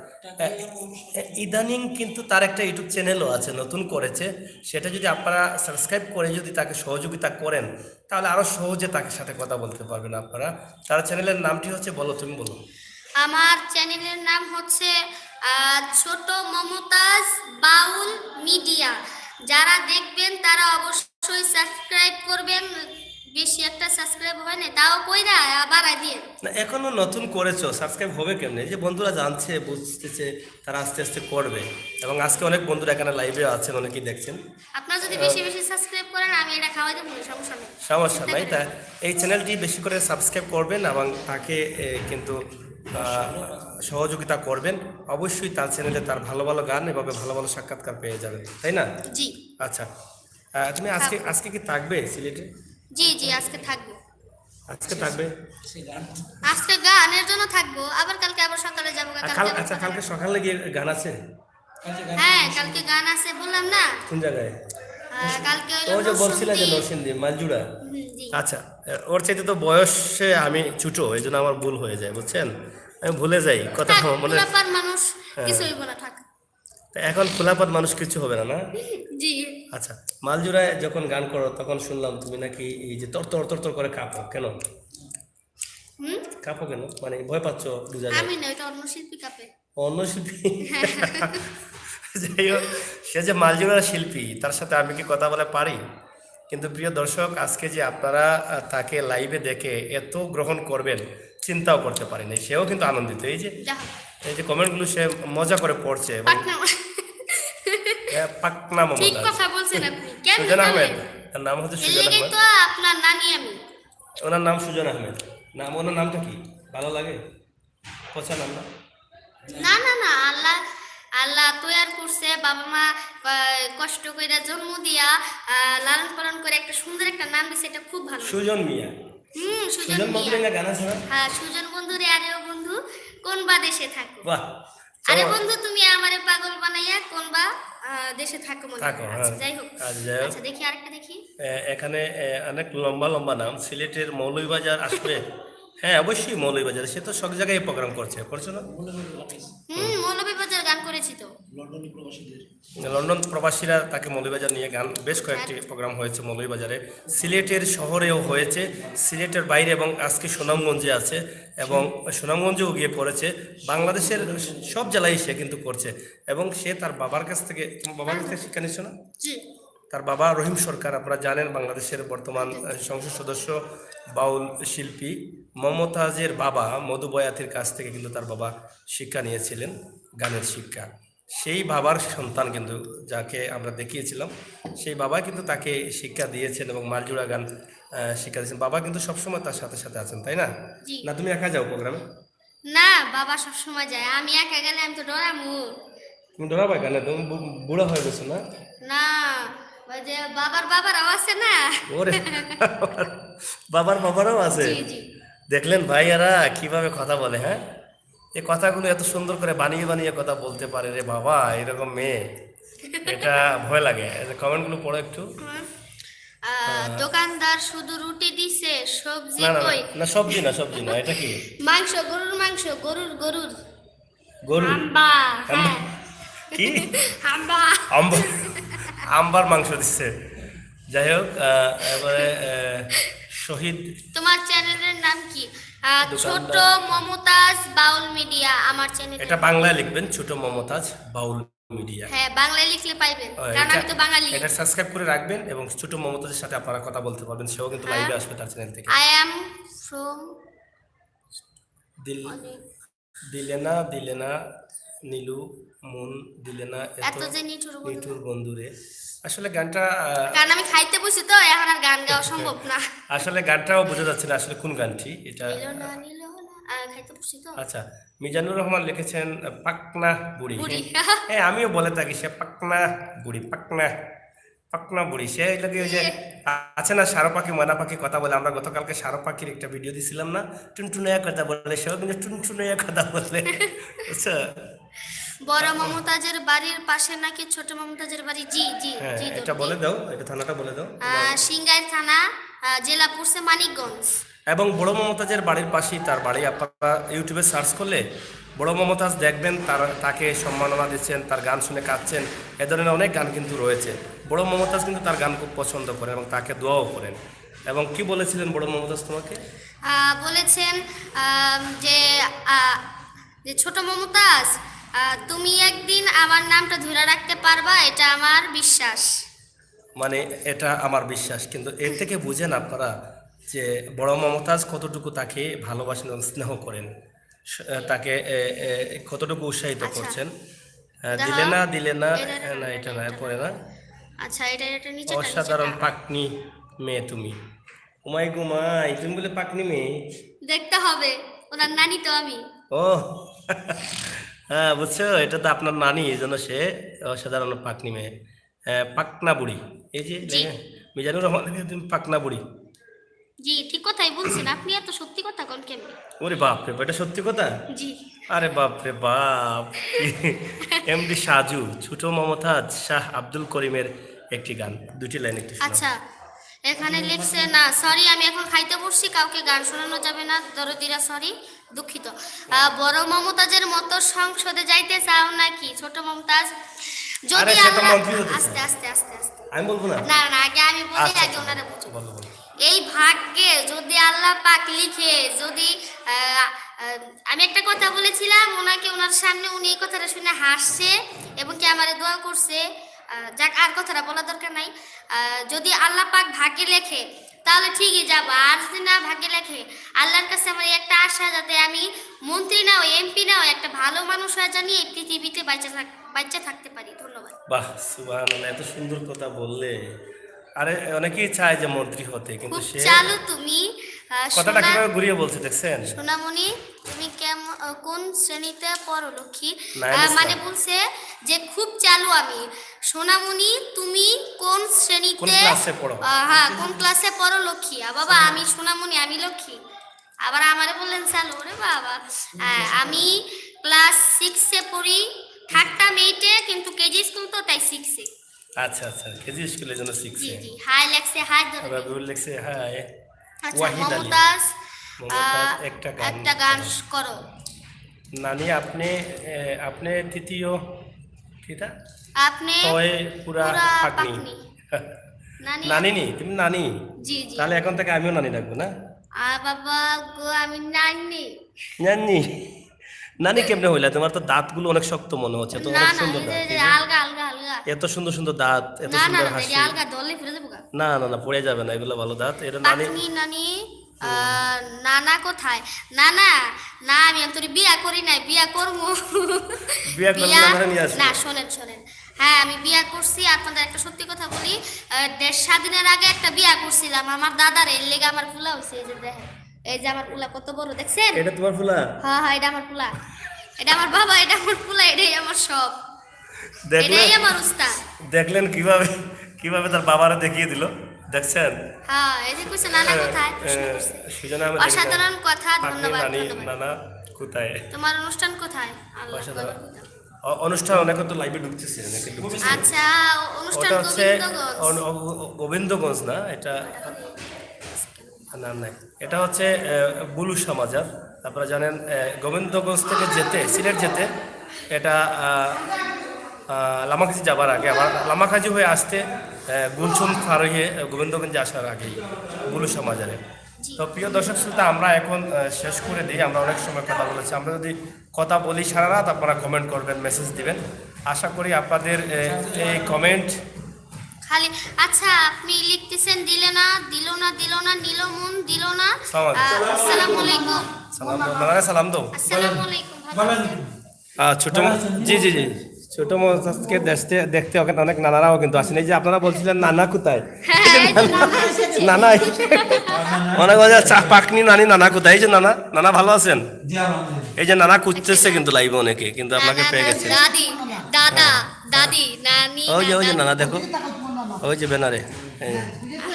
ইদানিং কিন্তু তার একটা ইউটিউব চ্যানেলও আছে, নতুন করেছে। সেটা যদি আপনারা সাবস্ক্রাইব করে যদি তাকে সহযোগিতা করেন তাহলে আরও সহজে তাকে সাথে কথা বলতে পারবেন আপনারা। তার চ্যানেলের নামটি হচ্ছে, বলো, তুমি বলো। আমার চ্যানেলের নাম হচ্ছে ছোট মমতাজ বাউল মিডিয়া। যারা দেখবেন তারা অবশ্যই সাবস্ক্রাইব করবেন। বেশি একটা সাবস্ক্রাইব হয় না, তাও কইরা বাড়াই দিয়ে না, এখনো নতুন করেছো, সাবস্ক্রাইব হবে কেমনে? যে বন্ধুরা জানছে, বুঝতেছে, তারা আস্তে আস্তে করবে। এবং আজকে অনেক বন্ধুরা এখানে লাইভে আছেন, অনেকেই দেখছেন। আপনারা যদি বেশি বেশি সাবস্ক্রাইব করেন আমি এটা খাওয়াই দেবো, সমস্যা নেই। সমস্যা নাই, তা এই চ্যানেলটি বেশি করে সাবস্ক্রাইব করবেন এবং তাকে কিন্তু সহযোগিতা করবেন। অবশ্যই তার চ্যানেলে তার ভালো ভালো গান এভাবে ভালো ভালো সাক্ষাৎকার পেয়ে যাবেন, তাই না? জি। আচ্ছা, তুমি আজকে কি থাকবে সিলেটে? জি জি, আজকে থাকবো। আজকে থাকবে? আজকে গানের জন্য থাকবো, আবার কালকে আবার সকালে যাবো। আচ্ছা, কালকে সকালে গিয়ে গান আছে? হ্যাঁ, কালকে গান আছে, বললাম না। কোন জায়গায়? কালকে ও যে বলছিলা যে নরসিংদী মালজুড়া। জি। আচ্ছা, ওর চাইতে তো বয়সে আমি ছোটো, এই জন্য আমার ভুল হয়ে যায়, বুঝছেন? আমি ভুলে যাই কথা মনে। মানুষ কিছুই বলা থাকে। এখন খোলাপাত মানুষ কিছু হবে না, না? জি। আচ্ছা, মালজুরায় যখন গান করো তখন শুনলাম তুমি নাকি এই যে তর করে কাঁপো, কেন কাঁপো কেন? মানে ভয় পাচ্ছ বুঝা যায়। আমি না, এটা অন্য শিল্পী কাঁপে। অন্য শিল্পী? যাই হোক, সে যে মালজুরার শিল্পী, তার সাথে আমি কি কথা বলে পারি? কিন্তু প্রিয় দর্শক, আজকে যে আপনারা তাকে লাইভে দেখে এত গ্রহণ করবেন চিন্তাও করতে পারেনি। সেও কিন্তু আনন্দিত। এই যে কমেন্টগুলো সে মজা করে পড়ছে। পাকনা মমতাজ, ঠিক কথা বলছেন আপনি। কেন সুজান আহমেদ, তার নাম হচ্ছে সুজান আহমেদ। তো আপনার নানি আমি। ওনার নাম সুজন আহমেদ। ওনার নামটা কি ভালো লাগে? পছন্দ নাম না? না না না, আল্লাহ আল্লাহ তৈয়ার করছে, বাবা মা কষ্ট করে জন্ম দিয়া লালন পালন করে একটা সুন্দর একটা নাম দিছে, এটা খুব ভালো। সুজন মিয়া। সুজন সুজন মিয়া। বন্ধু গান আছে না? হ্যাঁ, সুজন বন্ধু রে, আরে ও বন্ধু কোন বা দেশে থাকো। বাহ, আরে চমৎকার। বন্ধু তুমি আমারে পাগল বানাইয়া কোন বা দেশে থাকো মনে থাকো, হয়। হ্যাঁ। আচ্ছা যাই হোক। আচ্ছা, যাই হোক। আচ্ছা দেখি আরেকটা দেখি। এখানে অনেক লম্বা লম্বা নাম। সিলেটের মৌলভীবাজার আসবে? হ্যাঁ অবশ্যই মৌলভীবাজার, সে তো সব জায়গায় প্রোগ্রাম করছো না? মৌলভীবাজার গান করেছি তো। লন্ডনে প্রবাসীদের লন্ডন প্রবাসীরা তাকে মৌলভীবাজার নিয়ে গান, বেশ কয়েকটি প্রোগ্রাম হয়েছে মৌলভীবাজারে। সিলেটের শহরেও হয়েছে, সিলেটের বাইরে এবং আজকে সুনামগঞ্জে আছে এবং সুনামগঞ্জেও গিয়ে পড়েছে। বাংলাদেশের সব জেলায় সে কিন্তু করছে এবং সে তার বাবার কাছ থেকে, তোমার বাবার কাছ থেকে শিক্ষা নিচ্ছে না? জি। তার বাবা রহিম সরকার, আপনারা জানেন, বাংলাদেশের বর্তমান সংসদ সদস্য, বাউল শিল্পী। মমতাজের বাবা মধু বয়াতির কাছ থেকে কিন্তু তার বাবা শিক্ষা নিয়েছিলেন, গানের শিক্ষা। সেই বাবার সন্তান কিন্তু, যাকে আমরা দেখিয়েছিলাম, সেই বাবা কিন্তু তাকে শিক্ষা দিয়েছেন এবং মালজুড়া গান শিক্ষা দিয়েছেন। বাবা কিন্তু সবসময় তার সাথে সাথে আছেন, তাই না? জি। না তুমি একা যাও প্রোগ্রামে? না, বাবা সব সময় যায়, আমি একা গেলে আমি তো ডরামু। তুমি ডরাবা কেন? তুমি বুড়া হয়ে গেছো না? না, ওই যে বাবারাও আছে না। ওরে বাবারাও আছে। জি জি। দেখলেন ভাইয়ারা কিভাবে কথা বলে? হ্যাঁ, এই কথাগুলো এত সুন্দর করে বানিয়ে বানিয়ে কথা বলতে পারে রে বাবা, এরকম মেয়ে, এটা ভয় লাগে। কমেন্টগুলো পড়ো একটু। দোকানদার শুধু রুটি দিছে, সবজি না না না, কই? না সবজি না, এটা কি? মাংস, গরুর মাংস, গরুর। গরু? হাম্বা। হ্যাঁ। কি? হাম্বা। আম্বার? আম্বার মাংস দিচ্ছে। যাই হোক, এবারে শহীদ। তোমার চ্যানেলের নাম কি? ছোট দোকানদার। মমতাজ বাউল মিডিয়া আমার চ্যানেল। এটা বাংলায় লিখবেন, ছোট মমতাজ বাউল মিডিয়া। হ্যাঁ, বাংলায় লিখলে পাইবেন, কারণ আমি তো বাঙালি। এটা সাবস্ক্রাইব করে রাখবেন এবং ছোট মমতাজের সাথে আপনারা কথা বলতে পারবেন, সেও কিন্তু হ্যাঁ। লাইভে আসবে তার চ্যানেল থেকে। আই অ্যাম ফ্রম দিলে না নীলু মন, দিলে না এত যে নিঠুর বন্ধু। নিঠুর বন্ধুরে। আসলে গানটা কারণ আমি খাইতে বসি তো, এখন আর গান গাওয়া সম্ভব না। আসলে গানটাও বোঝা যাচ্ছে না আসলে কোন গানটি এটা। নিল না, খাইতে বসি তো। আচ্ছা, মিজানুর রহমান লিখেছেন পাকনা বুড়ি। বুড়ি। হ্যাঁ, আমিও বলে থাকি সে পাকনা বুড়ি, পাকনা বুড়ি। সে লাগে ওই যে আছে না, সারো পাখি ময়না পাখি কথা বলে। আমরা গতকালকে সারো পাখির একটা ভিডিও দিছিলাম না, টুনটুনাইয়া কথা বলে, সেও কিন্তু টুনটুনাইয়া কথা বলে, বুঝছো? বড় মমতাজের বাড়ির পাশে নাকি ছোট মমতাজের বাড়ি? জি জি হ্যাঁ, জি। এটা বলে দাও, এটা থানাটা বলে দাও। সিংগাইর থানা, জেলা পড়ছে মানিকগঞ্জ। এবং বড় মমতাজের বাড়ির পাশেই তার বাড়ি। আপনারা ইউটিউবে সার্চ করলে বড় মমতাজ দেখবেন, তাকে সম্মাননা দিচ্ছেন, তার গান শুনে কাঁদছেন, এ ধরনের অনেক গান কিন্তু রয়েছে। বড় মমতাজ কিন্তু তার গান খুব পছন্দ করেন এবং তাকে দোয়াও করেন। এবং কি বলেছিলেন বড় মমতাজ তোমাকে? বলেছেন যে যে ছোট মমতাজ, তুমি একদিন আমার নামটা ধরে রাখতে পারবা, এটা আমার বিশ্বাস। মানে এটা আমার বিশ্বাস। কিন্তু এর থেকে বুঝেন আপনারা যে বড় মমতাজ কতটুকু তাকে ভালোবাসেন এবং স্নেহ করেন, তাকে কতটুকু উৎসাহিত আচ্ছা। করছেন। দাও। দিলে না এটা না, এটা না, পরে না। আচ্ছা, এটা নিচে অসাধারণ পাকনি মেয়ে তুমি। উমাই গুমাই, তুমি বলে পাকনি মেয়ে? দেখতে হবে, ওনার নানি তো আমি। ও হ্যাঁ, বুঝছো, এটা তো আপনার নানি, এই জন্য সে অসাধারণ পাকনি মেয়ে। পাকনা বুড়ি, এই যে জি। মিজানুর রহমান, তুমি পাকনা বুড়ি। জি, ঠিক কথাই বলছেন আপনি, এত সত্যি কথা কোন কেমনে? ওরে বাপ রে, এটা সত্যি কথা? জি। আরে বাপ রে বাপ। এমডি সাজু, ছোট মমতাজ শাহ আব্দুল করিমের একটি গান, দুটি লাইন একটু শোনাও। আচ্ছা, এখানে লিখছে না, সরি আমি এখন খাইতে বসছি, কাউকে গান শোনানো যাবে না, দরদিরা সরি, দুঃখিত। বড় মমতাজের মতো সংসদে যাইতে চাও নাকি ছোট মমতাজ? যদি আরে সে তো আল্লাহ, মন্ত্রী হতে চায়। আস্তে আস্তে আস্তে আস্তে, আমি বলবো না? না না, আগে আমি বলি, আচ্ছা, আগে ওনারা বুঝো। বলো বলো। এই ভাগ্যে যদি আল্লাহ পাক লিখে, যদি আমি একটা কথা বলেছিলাম ওনাকে, ওনার সামনে উনি এই কথাটা শুনে হাসছে এবং কি আমারে দোয়া করছে। যাক, আর কথাটা বলা দরকার নাই। যদি আল্লাহ পাক ভাগ্যে লেখে তাহলে ঠিকই যাবো, আর যদি না ভাগ্যে লেখে, আল্লাহর কাছে আমার এই একটা আশা, যাতে আমি মন্ত্রী নাও এমপি নাও একটা ভালো মানুষ হয়ে জানি এই পৃথিবীতে বাচ্চা থাকতে পারি। ধন্যবাদ। বাহ, সুবহানাল্লাহ, এত সুন্দর কথা বললে। আরে অনেকেই চায় যে মন্ত্রী হতে, কিন্তু খুব সে চালু তুমি, কথাটা কিভাবে ঘুরিয়ে বলছে দেখছেন? সোনামণি তুমি কোন শ্রেণীতে পড়ো লক্ষ্মী? Nine মানে star। বলছে যে খুব চালু আমি। সোনামণি তুমি কোন কোন শ্রেণীতে ক্লাসে পড়ো? হ্যাঁ কোন ক্লাসে পড়ো লক্ষ্মী? বাবা আমি সোনামণি আমি লক্ষ্মী। আবার আমারে বললেন চালু, ওরে বাবা। আমি ক্লাস 6-এ পড়ি, থাকতাম 8-এ কিন্তু কেজি স্কুল তো তাই 6-এ। আচ্ছা আচ্ছা, কেজি স্কুলের জন্য জি শিখছে। জি হাই লেখছে হাই ধরে। রবিউল লিখছে হাই। আচ্ছা ওয়াহিদ আলী। মমতাজ মমতাজ আহ, একটা গান একটা গান করো। নানি আপনি আপনি তৃতীয় কিটা আপনি তয় পুরা পুরা ফাকনি। পাকনি। নানি নানি নি তুমি নানি? জি জি তাহলে এখন থেকে আমিও নানি ডাকবো না? বাবা গো আমি নানি। নানি নানি কেমনে হইলা? তোমার তো দাঁতগুলো অনেক শক্ত মনে হচ্ছে, তো না অনেক না সুন্দর এই দাঁত। যে এই যে আলগা আলগা আলগা। এত সুন্দর সুন্দর দাঁত, এত না না সুন্দর না হাসি। এই আলগা দলে ফিরে যাবো গা। না না না, পড়ে যাবে না, এগুলো ভালো দাঁত। এটা নানি। পাকনি নানি নানা কোথায়? নানা না আমি তোর বিয়া করি নাই, বিয়া করবো। বিয়া করলে নানারে নিয়ে আসবে। না শোনেন শোনেন, হ্যাঁ আমি বিয়া করছি। আপনাদের একটা সত্যি কথা বলি, দেড় স্বাধীনের আগে একটা বিয়া করছিলাম আমার দাদার, এর লেগে আমার পুলা হয়েছে। এই যে দেখেন, এই যে আমার পুলা কত বড় দেখছেন? এটা তোমার ফুলা? হ্যাঁ হ্যাঁ এটা আমার পুলা, এটা আমার বাবা, এটা আমার পুলা, এটাই আমার সব, দেখলেন? এটাই আমার উস্তাদ। দেখলেন কিভাবে কিভাবে তার বাবারা দেখিয়ে দিল, দেখছেন? হ্যাঁ এই যে কইছে নানা কোথায় প্রশ্ন করছে। সুজনা আহমেদ অসাধারণ কথা, পাকনি ধন্যবাদ নানি ধন্যবাদ। নানা কোথায়? তোমার অনুষ্ঠান কোথায়? আল্লাহ অসাধারণ। বলো। অনুষ্ঠান অনেকে তো লাইভে ঢুকতেছে, অনেকে ঢুকতেছে। আচ্ছা অনুষ্ঠান ওটা হচ্ছে গোবিন্দগঞ্জ। গোবিন্দগঞ্জ না, এটা না না, এটা হচ্ছে বুলুশা মাজার। আপনারা জানেন গোবিন্দগঞ্জ থেকে যেতে, সিলেট যেতে, এটা লামাখাজি যাবার আগে, আবার লামাখাজি হয়ে আসতে গুলশন পার হয়ে গোবিন্দগঞ্জে আসার আগেই বুলুশা মাজারে। তো প্রিয় দর্শক শ্রোতা, আমরা এখন শেষ করে দিই। আমরা অনেক সময় কথা বলেছি, আমরা যদি কথা বলি সারা রাত, আপনারা কমেন্ট করবেন, মেসেজ দিবেন। আশা করি আপনাদের এই কমেন্ট খালি আচ্ছা আপনি লিখতেছেন দিলে না দিল না দিল না নিল মন দিল না। সালাম। আসসালামু আলাইকুম। সালাম দাও, নানারে সালাম দাও। আসসালামু আলাইকুম। ভালো আছেন? ছোট জি জি জি, ছোট মহাজকে দেখতে দেখতে অনেক নানারাও কিন্তু আসেন। এই যে আপনারা বলছিলেন নানা কোথায়, হ্যাঁ, এই যে নানা এসেছে। নানা অনেক পাকনি নানি, নানা কোথায়? এই যে নানা, নানা ভালো আছেন? এই যে নানা খুঁজতেছে কিন্তু লাইভে অনেকে, কিন্তু আপনাকে পেয়ে গেছে। দাদি দাদা দাদি নানি ওই যে নানা দেখো, তাকাও তোমার নানা। ওই যে ব্যানারে। হ্যাঁ।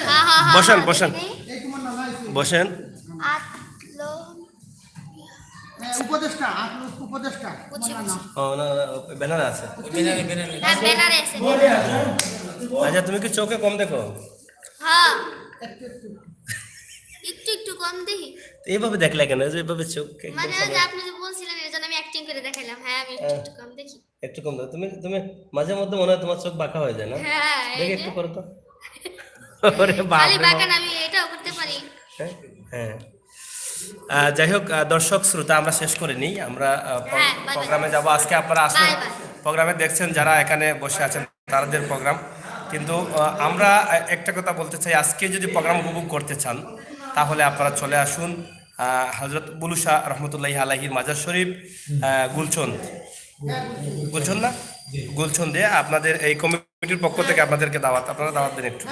হ্যাঁ, হ্যাঁ, হ্যাঁ, বসেন, হ্যাঁ, বসেন। দেখি। এই তোমার নানা এসে। বসেন। আতলো উপদেষ্টা, আপনার উপদেষ্টা। বুঝছি, তোমার নানা। ও না না, ব্যানারে আছে। বেনারে বেনারে হ্যাঁ ব্যানারে এসে। আচ্ছা, তুমি কি চোখে কম দেখো? হ্যাঁ একটু একটু। একটু একটু কম দেখি। এইভাবে দেখলে কেন? এই যে এইভাবে চোখ একদম মানে ওই যে সামনে। আপনি যে বলছিলেন এর জন্য আমি অ্যাক্টিং করে দেখাইলাম। হ্যাঁ আমি একটু একটু কম দেখি। একটু কম দেখো। তুমি তুমি মাঝে মধ্যে মনে হয় তোমার চোখ বাঁকা হয়ে যায় না? হ্যাঁ এই দেখি যে। একটু করো তো। ওরে বাপ খালি রে বাপ। বাগান আমি এটাও করতে পারি। হ্যাঁ, হ্যাঁ। যাই হোক, দর্শক শ্রোতা, আমরা শেষ করে নিই। আমরা হ্যাঁ, bye bye. প্রোগ্রামে যাব। আজকে আপনারা আসলে Bye bye. প্রোগ্রামে দেখছেন, যারা এখানে বসে আছেন তাদের প্রোগ্রাম। কিন্তু আমরা একটা কথা বলতে চাই, আজকে যদি প্রোগ্রাম উপভোগ করতে চান তাহলে আপনারা চলে আসুন হযরত বুলুশা রহমতুল্লাহি আলাইহির মাজার শরীফ, গুলশন, গুলশন না, গুলশন দিয়ে আপনাদের এই কমিটির পক্ষ থেকে আপনাদেরকে দাওয়াত, আপনারা দাওয়াত দেন একটু।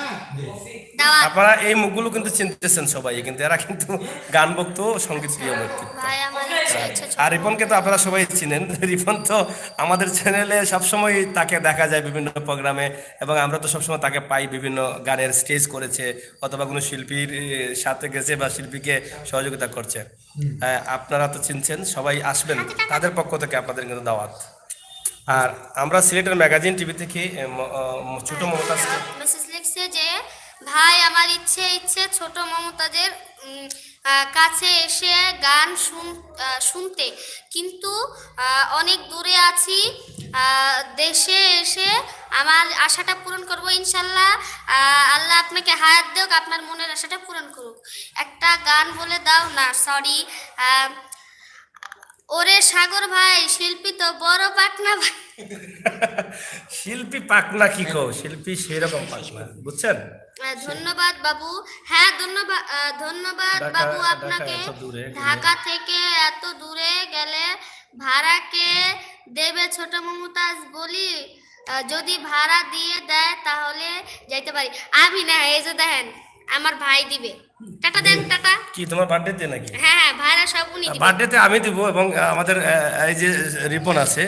দাওয়াত আপনারা এই মুখগুলো কিন্তু চিনতেছেন সবাই, কিন্তু এরা কিন্তু গান ভক্ত, সঙ্গীত প্রিয় ব্যক্তি। ভাই আমার ইচ্ছা ইচ্ছা ছোট। আর রিপনকে তো আপনারা সবাই চিনেন। রিপন তো আমাদের চ্যানেলে সবসময় তাকে দেখা যায় বিভিন্ন প্রোগ্রামে, এবং আমরা তো সবসময় তাকে পাই, বিভিন্ন গানের স্টেজ করেছে অথবা কোনো শিল্পীর সাথে গেছে বা শিল্পীকে সহযোগিতা করছে। আপনারা তো চিনছেন, সবাই আসবেন, তাদের পক্ষ থেকে আপনাদের কিন্তু দাওয়াত। আর আমরা সিলেটের ম্যাগাজিন টিভি থেকে ছোট মমতাজকে মেসেজ লিখছে যে ভাই আমার ইচ্ছে ছোট মমতাজের কাছে এসে গান শুনতে, কিন্তু অনেক দূরে আছি। দেশে এসে আমার আশাটা পূরণ করব ইনশাল্লাহ। আল্লাহ আপনাকে হায়াত দেওক, আপনার মনের আশাটা পূরণ করুক। একটা গান বলে দাও না। সরি ওরে সাগর ভাই, শিল্পী তো বড় পাকনা ভাই। শিল্পী পাকনা কি কো, শিল্পী সেরকম পাকনা, বুঝছেন? ধন্যবাদ বাবু। হ্যাঁ ধন্যবাদ ধন্যবাদ ঢাকা- বাবু ঢাকা আপনাকে। এত দূরে গেলে। ঢাকা থেকে এত দূরে গেলে ভাড়া কে দেবে ছোট মমতাজ বলি? যদি ভাড়া দিয়ে দেয় তাহলে যাইতে পারি। আমি না, এই যে দেখেন আমার ভাই দিবে। টাটা দেন, টাটা। কি তোমার বার্থডেতে নাকি? হ্যাঁ হ্যাঁ, ভাইরা সব উনি দিবে। বার্থডেতে আমি দিব এবং আমাদের এই যে রিপন আছে,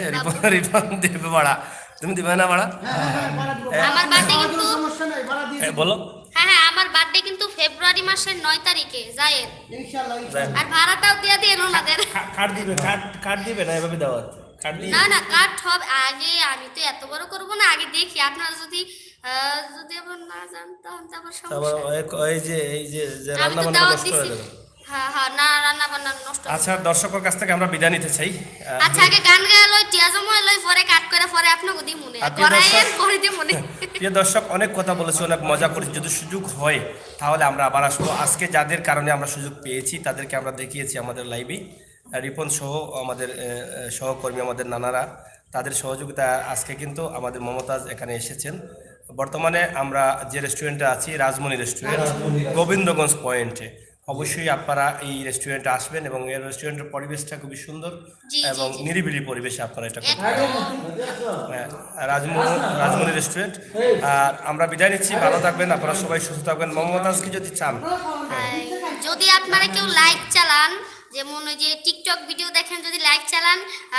রিপন দেবে ভাড়া। তুমি দিবে না ভাড়া? আমার বার্থডে কিন্তু সমস্যা নাই, ভাড়া দিয়ে দেব। বলো। হ্যাঁ হ্যাঁ, আমার বার্থডে কিন্তু ফেব্রুয়ারি মাসের 9 তারিখে জায়ের। ইনশাআল্লাহ আর ভাড়াটাও দিয়ে দিন ওনাদের। কার্ড দিবে, কার্ড দিবে না এভাবে দাওয়াত? কার্ড দিয়ে না না, কাট হবে আগে। আমি তো এত বড় করব না, আগে দেখি আপনারা যদি যদি আবার না জানতাম তারপর তারপর সমস্যা। এই যে আমি রান্না তো বান্না দাওয়াত নষ্ট হয়ে দিছি। যাবে। হ্যাঁ হ্যাঁ, না রান্না বান্না নষ্ট হবে। আচ্ছা, দর্শকের কাছ থেকে আমরা বিদায় নিতে চাই। আচ্ছা, আগে গান গায়ে লই, টিয়া জমা লই, পরে কাট করে পরে আপনাকে দিই মনে আপনি করাই দর্শক- করে দিই মনে। প্রিয় দর্শক, অনেক কথা বলেছি, অনেক মজা করেছি। যদি সুযোগ হয় তাহলে আমরা আবার আসবো। আজকে যাদের কারণে আমরা সুযোগ পেয়েছি তাদেরকে আমরা দেখিয়েছি আমাদের লাইভে। রিপন সহ আমাদের সহকর্মী, আমাদের নানারা, তাদের সহযোগিতা আজকে কিন্তু আমাদের মমতাজ এখানে এসেছেন। বর্তমানে আমরা যে রেস্টুরেন্টে আছি, রাজমণি রেস্টুরেন্ট, গোবিন্দগঞ্জ পয়েন্টে। অবশ্যই আপনারা এই রেস্টুরেন্টে আসবেন এবং এই রেস্টুরেন্টের পরিবেশটা খুবই সুন্দর জি, এবং জি। নিরিবিলি পরিবেশে আপনারা এটা করতে একদম। হ্যাঁ, রাজমণি রেস্টুরেন্ট। আর আমরা বিদায় নিচ্ছি, ভালো থাকবেন আপনারা, সবাই সুস্থ থাকবেন। মোহাম্মদাজকে যদি চান, যদি আপনারা কেউ লাইক চালান, যেমন ওই যে টিকটক ভিডিও দেখেন, যদি লাইক চালান,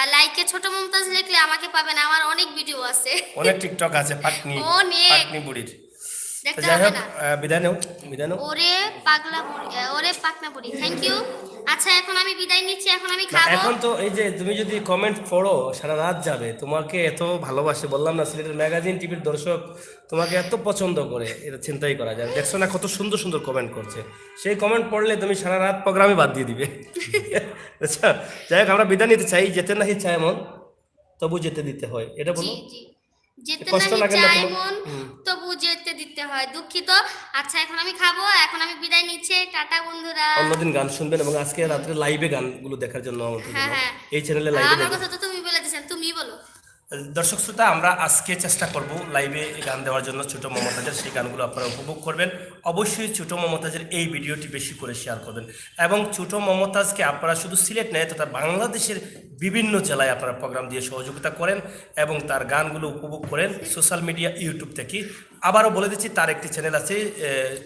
লাইকে ছোট মমতাজ লিখলে আমাকে পাবেন। আমার অনেক ভিডিও আছে, অনেক টিকটক আছে পাটনি অনেক। বুড়ির। দেখতে যাই হবে হোক, না। বিদায় নেও, বিদায় নেও। ওরে পাগলা বুড়ি, ওরে পাকনা বুড়ি, থ্যাংক ইউ। আচ্ছা, এখন আমি বিদায় নিচ্ছি, এখন আমি না, খাবো। এখন তো এই যে তুমি যদি কমেন্ট পড়ো সারা রাত যাবে। তোমাকে এত ভালোবাসে, বললাম না, সিলেটের ম্যাগাজিন টিভির দর্শক তোমাকে এত পছন্দ করে, এটা চিন্তাই করা যায়। দেখছো না কত সুন্দর সুন্দর কমেন্ট করছে? সেই কমেন্ট পড়লে তুমি সারা রাত প্রোগ্রামে বাদ দিয়ে দিবে। আচ্ছা, যাই হোক, আমরা বিদায় নিতে চাই। যেতে নাহি চায় মন, তবু যেতে দিতে হয়, এটা জি বলো। জি, যেতে কষ্ট নাহি লাগে না চাই তোমার? মন, তবু যেতে দিতে হয়। দুঃখিত। আচ্ছা, এখন আমি খাবো, এখন আমি বিদায় নিচ্ছি। টাটা বন্ধুরা। অন্যদিন গান শুনবেন এবং আজকে রাত্রে লাইভে গানগুলো দেখার জন্য আমন্ত্রণ হ্যাঁ জানাই। হ্যাঁ, এই চ্যানেলে লাইভে আমার কথা তো তুমি বলে দিয়েছেন, তুমি বলো। দর্শক শ্রোতা, আমরা আজকে চেষ্টা করব লাইভে গান দেওয়ার জন্য ছোট মমতাজের। সেই গানগুলো আপনারা উপভোগ করবেন। অবশ্যই ছোট মমতাজের এই ভিডিওটি বেশি করে শেয়ার করবেন এবং ছোট মমতাজকে আপনারা শুধু সিলেট নয় তথা বাংলাদেশের বিভিন্ন জেলায় আপনারা প্রোগ্রাম দিয়ে সহযোগিতা করেন এবং তার গানগুলো উপভোগ করেন সোশ্যাল মিডিয়া, ইউটিউব থেকে। আবারও বলে দিচ্ছি, তার একটি চ্যানেল আছে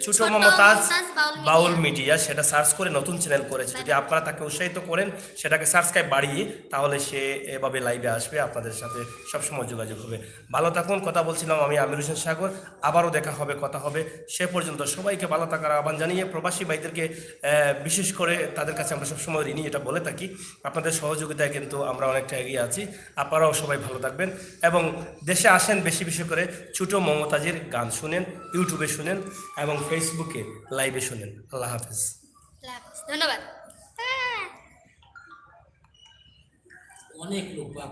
ছোট মমতাজ মমতাজ বাউল মিডিয়া। সেটা সার্চ করে নতুন চ্যানেল করেছে। যদি আপনারা তাকে উৎসাহিত করেন, সেটাকে সাবস্ক্রাইব বাড়িয়ে, তাহলে সে এভাবে লাইভে আসবে, আপনাদের সাথে সবসময় যোগাযোগ হবে। ভালো থাকুন। কথা বলছিলাম আমি আমির হোসেন সাগর। আবারও দেখা হবে, কথা হবে। সে পর্যন্ত সবাইকে ভালো থাকার আহ্বান জানিয়ে, প্রবাসী ভাইদেরকে বিশেষ করে তাদের কাছে আমরা সবসময় ঋণী, এটা বলে থাকি। আপনাদের সহযোগিতায় কিন্তু আমরা অনেকটা এগিয়ে আছি। আপনারাও সবাই ভালো থাকবেন এবং দেশে আসেন, বেশি বেশি করে ছোট মমতাজের গান শুনেন, ইউটিউবে শুনেন এবং ফেসবুকে লাইভে শুনেন। আল্লাহ হাফেজ। ধন্যবাদ। অনেক লোক বাপ।